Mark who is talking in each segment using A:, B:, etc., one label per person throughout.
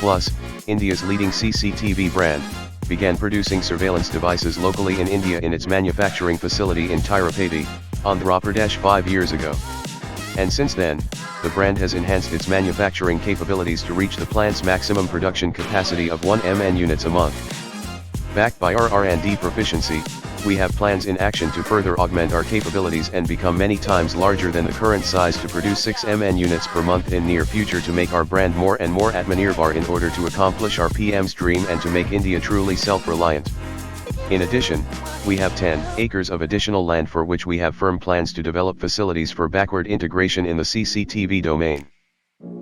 A: Plus, India's leading CCTV brand, began producing surveillance devices locally in India in its manufacturing facility in Tirupati, Andhra Pradesh 5 years ago. And since then, the brand has enhanced its manufacturing capabilities to reach the plant's maximum production capacity of 1 MN units a month. Backed by our R&D proficiency, we have plans in action to further augment our capabilities and become many times larger than the current size to produce 6 MN units per month in near future to make our brand more and more Atmanirbhar in order to accomplish our PM's dream and to make India truly self-reliant. In addition, we have 10 acres of additional land for which we have firm plans to develop facilities for backward integration in the CCTV domain.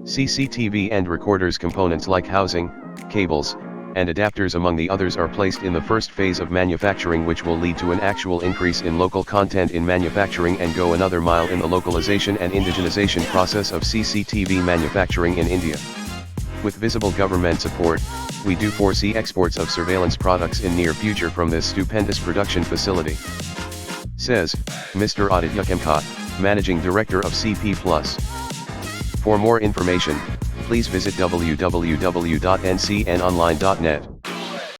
A: CCTV and recorders components like housing, cables, and adapters among the others are placed in the first phase of manufacturing, which will lead to an actual increase in local content in manufacturing and go another mile in the localization and indigenization process of CCTV manufacturing in India. With visible government support, we do foresee exports of surveillance products in near future from this stupendous production facility. Says Mr. Aditya Kemkot, Managing Director of CP+. For more information, please visit www.ncnonline.net.